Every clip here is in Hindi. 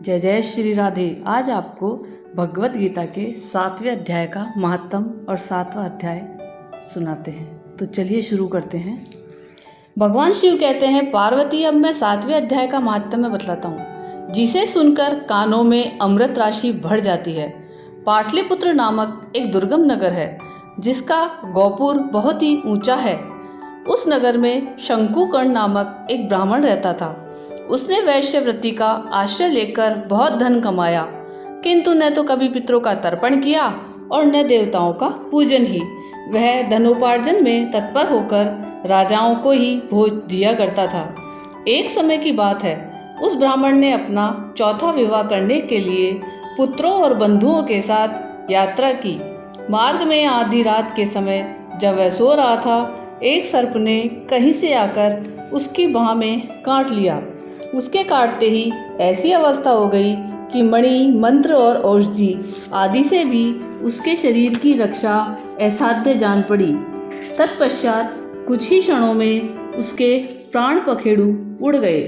जय जय श्री राधे। आज आपको भगवत गीता के 7वें अध्याय का महात्म और 7वां अध्याय सुनाते हैं। तो चलिए शुरू करते हैं। भगवान शिव कहते हैं, पार्वती अब मैं 7वें अध्याय का महात्म्य बतलाता हूँ, जिसे सुनकर कानों में अमृत राशि भर जाती है। पाटलिपुत्र नामक एक दुर्गम नगर है, जिसका गौपुर बहुत ही ऊंचा है। उस नगर में शंकुकर्ण नामक एक ब्राह्मण रहता था। उसने वैश्यवृत्ति का आश्रय लेकर बहुत धन कमाया, किंतु न तो कभी पितरों का तर्पण किया और न देवताओं का पूजन ही। वह धनोपार्जन में तत्पर होकर राजाओं को ही भोज दिया करता था। एक समय की बात है, उस ब्राह्मण ने अपना चौथा विवाह करने के लिए पुत्रों और बंधुओं के साथ यात्रा की। मार्ग में आधी रात के समय जब वह सो रहा था, एक सर्प ने कहीं से आकर उसकी बाह में काट लिया। उसके काटते ही ऐसी अवस्था हो गई कि मणि, मंत्र और औषधि आदि से भी उसके शरीर की रक्षा असाध्य जान पड़ी। तत्पश्चात कुछ ही क्षणों में उसके प्राण पखेरु उड़ गए।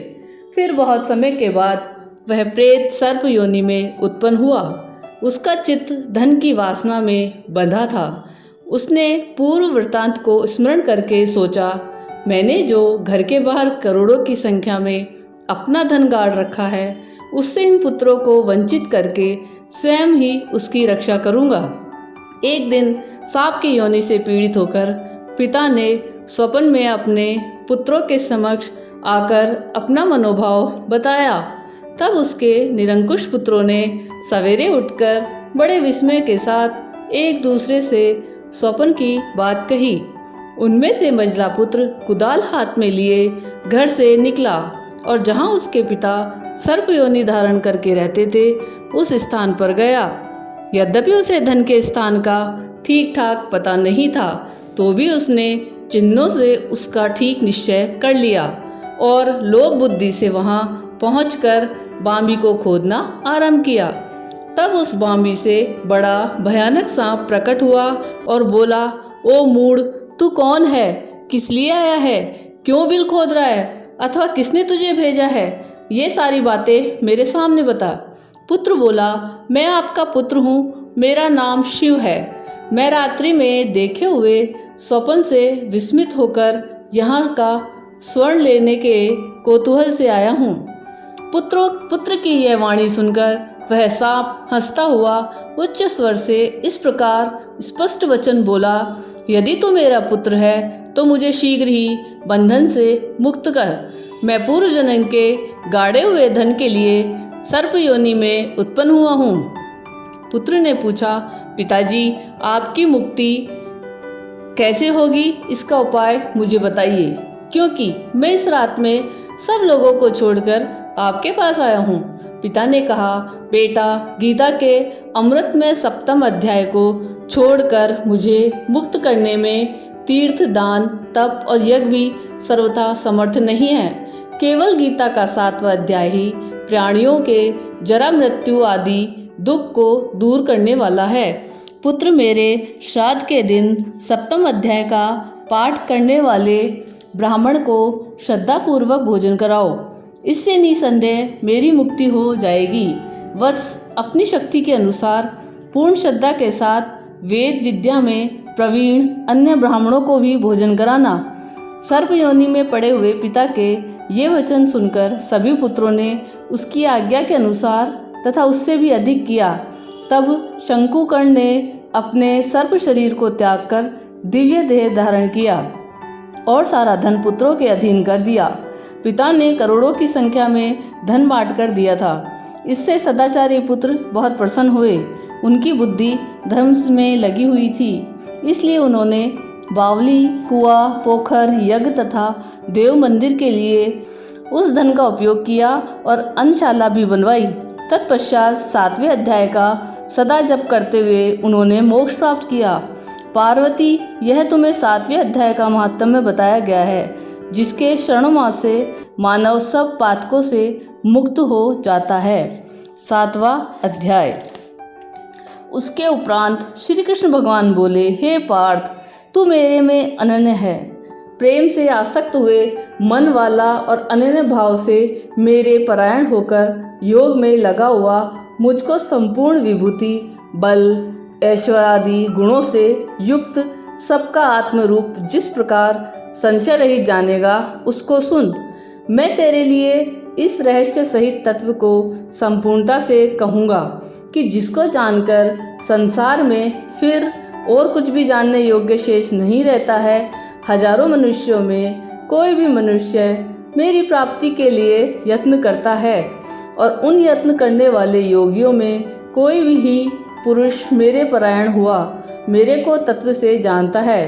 फिर बहुत समय के बाद वह प्रेत सर्प योनि में उत्पन्न हुआ। उसका चित्त धन की वासना में बंधा था। उसने पूर्व वृत्तांत को स्मरण करके सोचा, मैंने जो घर के बाहर करोड़ों की संख्या में अपना धन गाड़ रखा है, उससे इन पुत्रों को वंचित करके स्वयं ही उसकी रक्षा करूंगा। एक दिन सांप की योनि से पीड़ित होकर पिता ने स्वप्न में अपने पुत्रों के समक्ष आकर अपना मनोभाव बताया। तब उसके निरंकुश पुत्रों ने सवेरे उठकर बड़े विस्मय के साथ एक दूसरे से स्वप्न की बात कही। उनमें से मझला पुत्र कुदाल हाथ में लिए घर से निकला और जहाँ उसके पिता सर्प योनि धारण करके रहते थे, उस स्थान पर गया। यद्यपि उसे धन के स्थान का ठीक ठाक पता नहीं था, तो भी उसने चिन्हों से उसका ठीक निश्चय कर लिया और लोभ बुद्धि से वहाँ पहुंचकर बांबी को खोदना आरंभ किया। तब उस बांबी से बड़ा भयानक सांप प्रकट हुआ और बोला, ओ मूढ़, तू कौन है? किस लिए आया है? क्यों बिल खोद रहा है? अथवा किसने तुझे भेजा है? ये सारी बातें मेरे सामने बता। पुत्र बोला, मैं आपका पुत्र हूँ, मेरा नाम शिव है। मैं रात्रि में देखे हुए स्वप्न से विस्मित होकर यहाँ का स्वर्ण लेने के कौतूहल से आया हूँ। पुत्र की यह वाणी सुनकर वह सांप हंसता हुआ उच्च स्वर से इस प्रकार स्पष्ट वचन बोला, यदि तू मेरा पुत्र है तो मुझे शीघ्र ही बंधन से मुक्त कर। मैं पूर्व जन्म के गाड़े हुए धन के लिए सर्प योनि में उत्पन्न हुआ हूँ। पुत्र ने पूछा, पिताजी, आपकी मुक्ति कैसे होगी? इसका उपाय मुझे बताइए, क्योंकि मैं इस रात में सब लोगों को छोड़कर आपके पास आया हूँ। पिता ने कहा, बेटा, गीता के अमृत में 7वें अध्याय को छोड़कर मुझे मुक्त करने में तीर्थ, दान, तप और यज्ञ भी सर्वथा समर्थ नहीं है। केवल गीता का 7वां अध्याय ही प्राणियों के जरा, मृत्यु आदि दुख को दूर करने वाला है। पुत्र, मेरे श्राद्ध के दिन 7वें अध्याय का पाठ करने वाले ब्राह्मण को श्रद्धापूर्वक भोजन कराओ। इससे निसंदेह मेरी मुक्ति हो जाएगी। वत्स, अपनी शक्ति के अनुसार पूर्ण श्रद्धा के साथ वेद विद्या में प्रवीण अन्य ब्राह्मणों को भी भोजन कराना। सर्प योनि में पड़े हुए पिता के ये वचन सुनकर सभी पुत्रों ने उसकी आज्ञा के अनुसार तथा उससे भी अधिक किया। तब शंकुकर्ण ने अपने सर्प शरीर को त्याग कर दिव्य देह धारण किया और सारा धन पुत्रों के अधीन कर दिया। पिता ने करोड़ों की संख्या में धन बांट कर दिया था। इससे सदाचारी पुत्र बहुत प्रसन्न हुए। उनकी बुद्धि धर्म में लगी हुई थी, इसलिए उन्होंने बावली, कुआं, पोखर, यज्ञ तथा देव मंदिर के लिए उस धन का उपयोग किया और अन्नशाला भी बनवाई। तत्पश्चात 7वें अध्याय का सदा जप करते हुए उन्होंने मोक्ष प्राप्त किया। पार्वती, यह तुम्हें 7वें अध्याय का महात्म्य बताया गया है, जिसके शरणमास से मानव सब पातकों से मुक्त हो जाता है। 7वां अध्याय। उसके उपरांत श्री कृष्ण भगवान बोले, हे पार्थ, तू मेरे में अनन्य है। प्रेम से आसक्त हुए मन वाला और अनन्य भाव से मेरे परायण होकर योग में लगा हुआ मुझको संपूर्ण विभूति, बल, ऐश्वर्यादि गुणों से युक्त सबका आत्मरूप जिस प्रकार संशय रहित जानेगा, उसको सुन। मैं तेरे लिए इस रहस्य सहित तत्व को संपूर्णता से कहूँगा कि जिसको जानकर संसार में फिर और कुछ भी जानने योग्य शेष नहीं रहता है। हजारों मनुष्यों में कोई भी मनुष्य मेरी प्राप्ति के लिए यत्न करता है और उन यत्न करने वाले योगियों में कोई भी पुरुष मेरे परायण हुआ मेरे को तत्व से जानता है,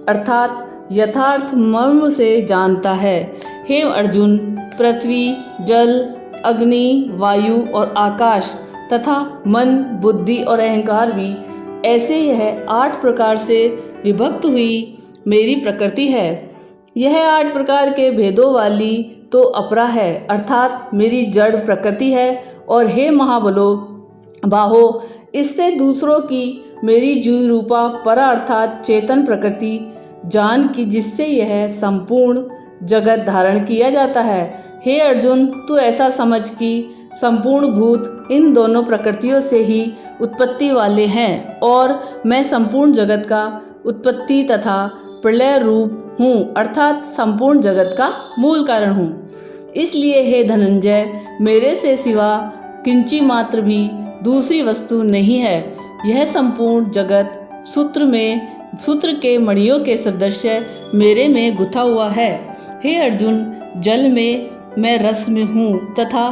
अर्थात यथार्थ मर्म से जानता है। हे अर्जुन, पृथ्वी, जल, अग्नि, वायु और आकाश तथा मन, बुद्धि और अहंकार भी ऐसे यह 8 प्रकार से विभक्त हुई मेरी प्रकृति है। यह 8 प्रकार के भेदों वाली तो अपरा है, अर्थात मेरी जड़ प्रकृति है। और हे महाबलो बाहो, इससे दूसरों की मेरी जीव रूपा परा अर्थात चेतन प्रकृति जान की, जिससे यह संपूर्ण जगत धारण किया जाता है। हे अर्जुन, तू ऐसा समझ कि संपूर्ण भूत इन दोनों प्रकृतियों से ही उत्पत्ति वाले हैं और मैं संपूर्ण जगत का उत्पत्ति तथा प्रलय रूप हूँ, अर्थात संपूर्ण जगत का मूल कारण हूँ। इसलिए हे धनंजय, मेरे से सिवा किंची मात्र भी दूसरी वस्तु नहीं है। यह संपूर्ण जगत सूत्र के मणियों के सदृश मेरे में गुथा हुआ है। हे अर्जुन, जल में मैं रस में हूँ तथा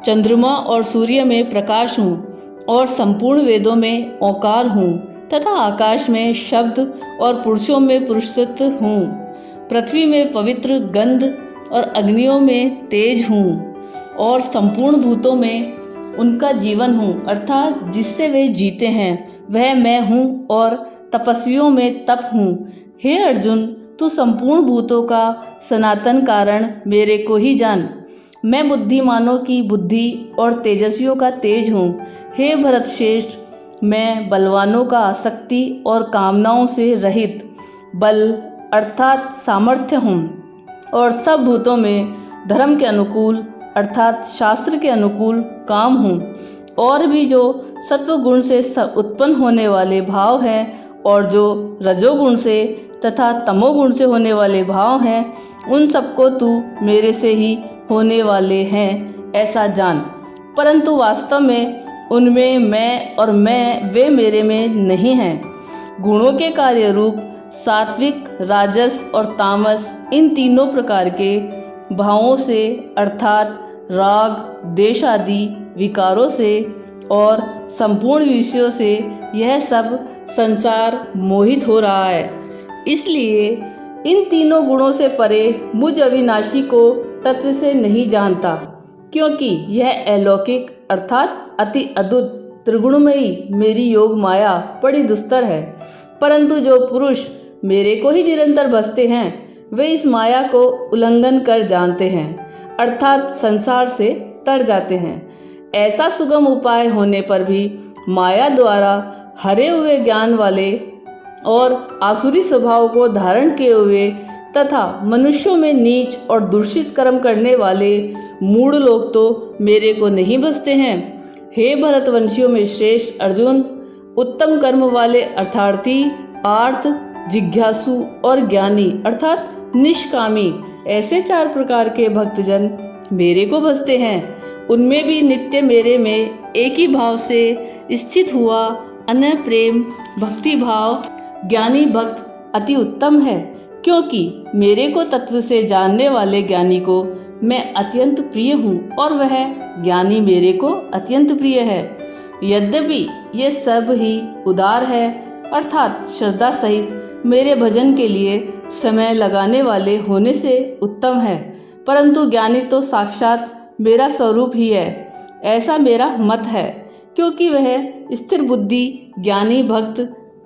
चंद्रमा और सूर्य में प्रकाश हूँ और संपूर्ण वेदों में ओंकार हूँ तथा आकाश में शब्द और पुरुषों में पुरुषत्व हूँ। पृथ्वी में पवित्र गंध और अग्नियों में तेज हूँ और संपूर्ण भूतों में उनका जीवन हूँ, अर्थात जिससे वे जीते हैं वह मैं हूँ और तपस्वियों में तप हूँ। हे अर्जुन, तू संपूर्ण भूतों का सनातन कारण मेरे को ही जान। मैं बुद्धिमानों की बुद्धि और तेजस्वियों का तेज हूँ। हे भरत श्रेष्ठ, मैं बलवानों का आसक्ति और कामनाओं से रहित बल अर्थात सामर्थ्य हूँ और सब भूतों में धर्म के अनुकूल अर्थात शास्त्र के अनुकूल काम हूँ। और भी जो सत्वगुण से उत्पन्न होने वाले भाव हैं और जो रजोगुण से तथा तमोगुण से होने वाले भाव हैं, उन सबको तू मेरे से ही होने वाले हैं ऐसा जान। परंतु वास्तव में उनमें मैं और वे मेरे में नहीं हैं। गुणों के कार्य रूप सात्विक, राजस और तामस, इन तीनों प्रकार के भावों से अर्थात राग, देश आदि विकारों से और संपूर्ण विषयों से यह सब संसार मोहित हो रहा है। इसलिए इन तीनों गुणों से परे मुझ अविनाशी को तत्व से नहीं जानता, क्योंकि यह अलौकिक अर्थात अति अद्भुत त्रिगुणमयी मेरी योग माया बड़ी दुस्तर है। परंतु जो पुरुष मेरे को ही निरंतर भजते हैं वे इस माया को उल्लंघन कर जानते हैं, अर्थात संसार से तर जाते हैं। ऐसा सुगम उपाय होने पर भी माया द्वारा हरे हुए ज्ञान वाले और आसुरी स्वभाव को धारण किए हुए तथा मनुष्यों में नीच और दूषित कर्म करने वाले मूढ़ लोग तो मेरे को नहीं भजते हैं। हे भरतवंशियों में श्रेष्ठ अर्जुन, उत्तम कर्म वाले अर्थार्थी, आर्थ, जिज्ञासु और ज्ञानी अर्थात निष्कामी, ऐसे 4 प्रकार के भक्तजन मेरे को भजते हैं। उनमें भी नित्य मेरे में एक ही भाव से स्थित हुआ अनन्य प्रेम भक्ति भाव ज्ञानी भक्त अति उत्तम है, क्योंकि मेरे को तत्व से जानने वाले ज्ञानी को मैं अत्यंत प्रिय हूँ और वह ज्ञानी मेरे को अत्यंत प्रिय है। यद्यपि ये सब ही उदार है अर्थात श्रद्धा सहित मेरे भजन के लिए समय लगाने वाले होने से उत्तम है, परंतु ज्ञानी तो साक्षात मेरा स्वरूप ही है, ऐसा मेरा मत है। क्योंकि वह स्थिर बुद्धि ज्ञानी भक्त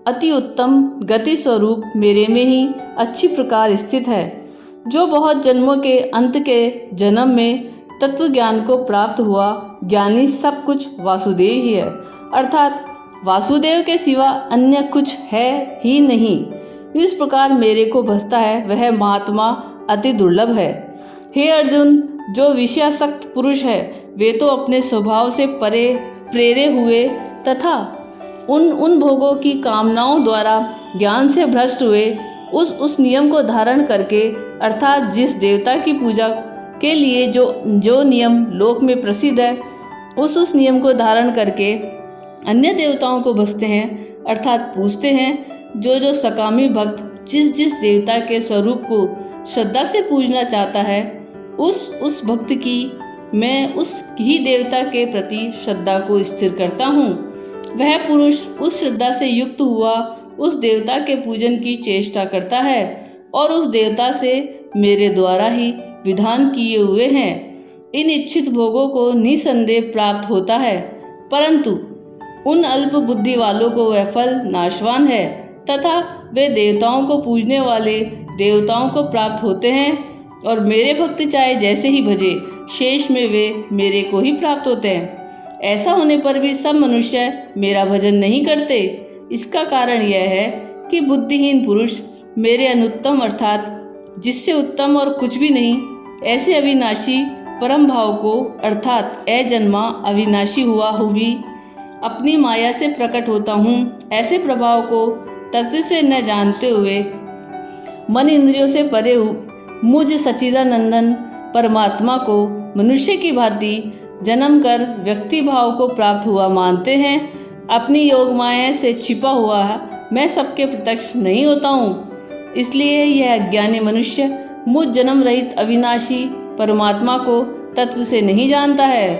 अति उत्तम गति स्वरूप मेरे में ही अच्छी प्रकार स्थित है, जो बहुत जन्मों के अंत के जन्म में तत्व ज्ञान को प्राप्त हुआ ज्ञानी सब कुछ वासुदेव ही है, अर्थात वासुदेव के सिवा अन्य कुछ है ही नहीं। इस प्रकार मेरे को भजता है वह महात्मा अति दुर्लभ है। हे अर्जुन, जो विषयासक्त पुरुष है वे तो अपने स्वभाव से प्रेरे हुए तथा उन भोगों की कामनाओं द्वारा ज्ञान से भ्रष्ट हुए उस नियम को धारण करके, अर्थात जिस देवता की पूजा के लिए जो नियम लोक में प्रसिद्ध है उस नियम को धारण करके अन्य देवताओं को भजते हैं, अर्थात पूजते हैं। जो सकामी भक्त जिस देवता के स्वरूप को श्रद्धा से पूजना चाहता है उस भक्त की मैं उस ही देवता के प्रति श्रद्धा को स्थिर करता हूँ। वह पुरुष उस श्रद्धा से युक्त हुआ उस देवता के पूजन की चेष्टा करता है और उस देवता से मेरे द्वारा ही विधान किए हुए हैं इन इच्छित भोगों को निसंदेह प्राप्त होता है, परंतु उन अल्प बुद्धि वालों को वह फल नाशवान है तथा वे देवताओं को पूजने वाले देवताओं को प्राप्त होते हैं और मेरे भक्त चाहे जैसे ही भजे शेष में वे मेरे को ही प्राप्त होते हैं। ऐसा होने पर भी सब मनुष्य मेरा भजन नहीं करते। इसका कारण यह है कि बुद्धिहीन पुरुष मेरे अनुत्तम अर्थात जिससे उत्तम और कुछ भी नहीं ऐसे अविनाशी परम भाव को अर्थात अजन्मा अविनाशी हुआ भी अपनी माया से प्रकट होता हूँ ऐसे प्रभाव को तत्व से न जानते हुए मन इंद्रियों से परे मुझ सच्चिदानंदन परमात्मा को मनुष्य की भांति जन्म कर व्यक्ति भाव को प्राप्त हुआ मानते हैं। अपनी योग माया से छिपा हुआ मैं सबके प्रत्यक्ष नहीं होता हूँ, इसलिए यह अज्ञानी मनुष्य मुझ जन्म रहित अविनाशी परमात्मा को तत्व से नहीं जानता है,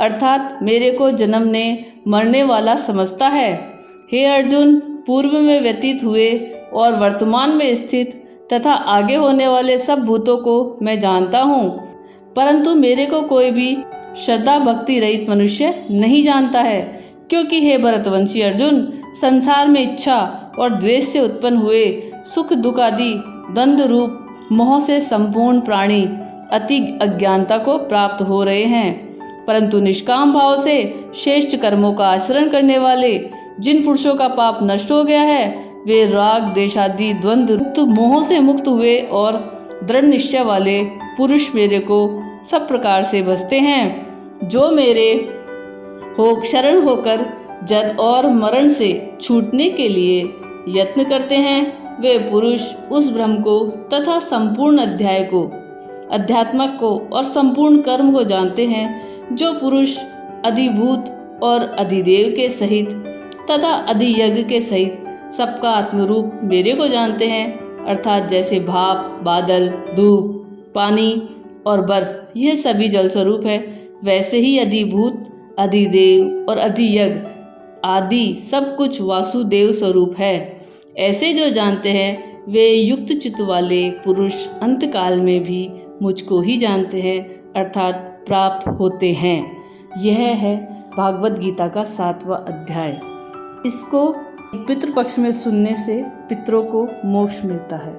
अर्थात मेरे को जन्मने मरने वाला समझता है। हे अर्जुन, पूर्व में व्यतीत हुए और वर्तमान में स्थित तथा आगे होने वाले सब भूतों को मैं जानता हूँ, परंतु मेरे को कोई भी श्रद्धा भक्ति रहित मनुष्य नहीं जानता है, क्योंकि हे भरतवंशी अर्जुन, संसार में इच्छा और द्वेष से उत्पन्न हुए सुख दुख आदि द्वंद्व रूप मोह से संपूर्ण प्राणी अति अज्ञानता को प्राप्त हो रहे हैं, परंतु निष्काम भाव से श्रेष्ठ कर्मों का आचरण करने वाले जिन पुरुषों का पाप नष्ट हो गया है वे राग देशादि द्वंद्व मुक्त मोह से मुक्त हुए और दृढ़ निश्चय वाले पुरुष मेरे को सब प्रकार से भजते हैं। जो मेरे शरण होकर जन्म और मरण से छूटने के लिए यत्न करते हैं वे पुरुष उस ब्रह्म को तथा संपूर्ण अध्याय को अध्यात्मक को और संपूर्ण कर्म को जानते हैं। जो पुरुष अधिभूत और अधिदेव के सहित तथा अधियज्ञ के सहित सबका आत्मरूप मेरे को जानते हैं, अर्थात जैसे भाप बादल धूप पानी और बर्फ यह सभी जल स्वरूप है, वैसे ही अधिभूत अधिदेव और अधियज्ञ आदि सब कुछ वासुदेव स्वरूप है। ऐसे जो जानते हैं वे युक्त चित्त वाले पुरुष अंतकाल में भी मुझको ही जानते हैं, अर्थात प्राप्त होते हैं। यह है भागवत गीता का 7वां अध्याय। इसको पितृपक्ष में सुनने से पितरों को मोक्ष मिलता है।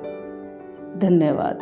धन्यवाद।